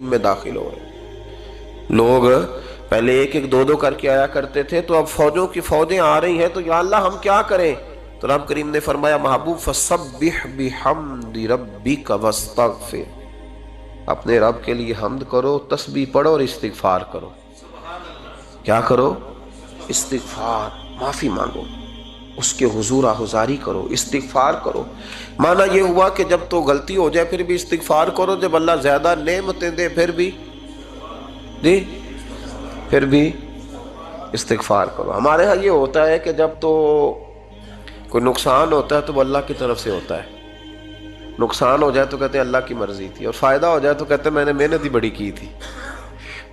میں داخل ہو گئے۔ لوگ پہلے ایک ایک دو دو کر کے آیا کرتے تھے، تو اب فوجوں کی فوجیں آ رہی ہیں، تو یا اللہ ہم کیا کریں؟ تو رب کریم نے فرمایا محبوب فسبح بحمد ربک واستغفر، اپنے رب کے لیے حمد کرو، تسبیح پڑھو اور استغفار کرو۔ کیا کرو؟ استغفار، معافی مانگو، اس کے حضور آہذاری کرو، استغفار کرو۔ معنی یہ ہوا کہ جب تو غلطی ہو جائے پھر بھی استغفار کرو، جب اللہ زیادہ نعمتیں دے پھر بھی استغفار کرو۔ ہمارے ہاں یہ ہوتا ہے کہ جب تو کوئی نقصان ہوتا ہے تو وہ اللہ کی طرف سے ہوتا ہے، نقصان ہو جائے تو کہتے ہیں اللہ کی مرضی تھی، اور فائدہ ہو جائے تو کہتے ہیں میں نے محنت ہی بڑی کی تھی،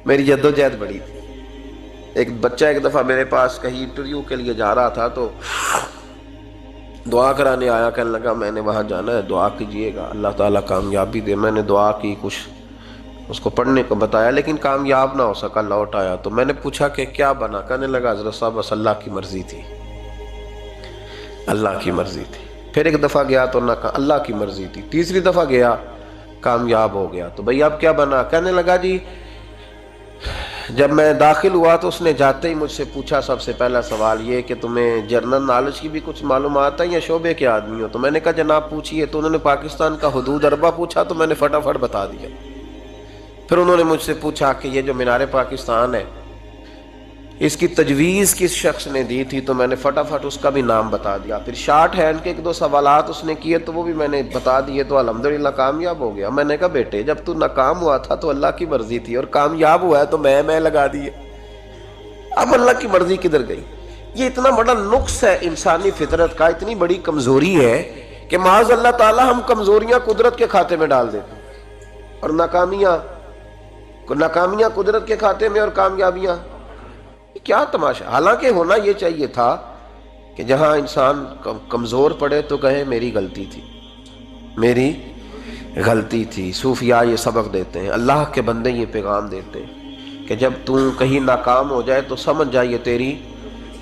میری جدوجہد بڑی تھی۔ ایک بچہ ایک دفعہ میرے پاس کہیں انٹرویو کے لیے جا رہا تھا، تو دعا کرانے آیا، کہنے لگا میں نے وہاں جانا ہے، دعا کیجئے گا اللہ تعالیٰ کامیابی دے۔ میں نے دعا کی، کچھ اس کو پڑھنے کو بتایا، لیکن کامیاب نہ ہو سکا، لوٹ آیا۔ تو میں نے پوچھا کہ کیا بنا؟ کہنے لگا حضرت صاحب بس اللہ کی مرضی تھی، اللہ کی مرضی تھی۔ پھر ایک دفعہ گیا تو نہ کہا اللہ کی مرضی تھی، تیسری دفعہ گیا کامیاب ہو گیا۔ تو بھئی اب کیا بنا؟ کہنے لگا جی جب میں داخل ہوا تو اس نے جاتے ہی مجھ سے پوچھا سب سے پہلا سوال یہ کہ تمہیں جنرل نالج کی بھی کچھ معلومات ہے یا شعبے کے آدمی ہو؟ تو میں نے کہا جناب پوچھئے۔ تو انہوں نے پاکستان کا حدود اربہ پوچھا تو میں نے فٹافٹ بتا دیا۔ پھر انہوں نے مجھ سے پوچھا کہ یہ جو مینار پاکستان ہے اس کی تجویز کس شخص نے دی تھی؟ تو میں نے فٹافٹ اس کا بھی نام بتا دیا۔ پھر شارٹ ہینڈ کے ایک دو سوالات اس نے کیے تو وہ بھی میں نے بتا دیے، تو الحمدللہ کامیاب ہو گیا۔ میں نے کہا بیٹے جب تو ناکام ہوا تھا تو اللہ کی مرضی تھی، اور کامیاب ہوا ہے تو میں لگا دیے، اب اللہ کی مرضی کدھر گئی؟ یہ اتنا بڑا نقص ہے انسانی فطرت کا، اتنی بڑی کمزوری ہے کہ معاذ اللہ تعالی ہم کمزوریاں قدرت کے کھاتے میں ڈال دیتے ہیں، اور ناکامیاں قدرت کے کھاتے میں، اور کامیابیاں کیا تماشا۔ حالانکہ ہونا یہ چاہیے تھا کہ جہاں انسان کمزور پڑے تو کہے میری غلطی تھی، میری غلطی تھی۔ صوفیاء یہ سبق دیتے ہیں، اللہ کے بندے یہ پیغام دیتے ہیں کہ جب تو کہیں ناکام ہو جائے تو سمجھ جائے تیری،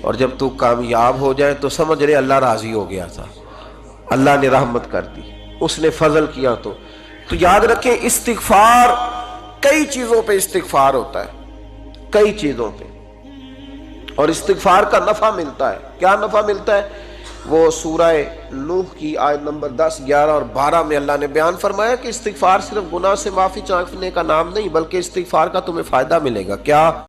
اور جب تو کامیاب ہو جائے تو سمجھ رہے اللہ راضی ہو گیا تھا، اللہ نے رحمت کر دی، اس نے فضل کیا۔ تو یاد رکھیں استغفار، کئی چیزوں پہ استغفار ہوتا ہے، کئی چیزوں پہ، اور استغفار کا نفع ملتا ہے۔ کیا نفع ملتا ہے؟ وہ سورہ نوح کی آیت نمبر 10، 11 اور 12 میں اللہ نے بیان فرمایا کہ استغفار صرف گناہ سے معافی چاہنے کا نام نہیں، بلکہ استغفار کا تمہیں فائدہ ملے گا۔ کیا؟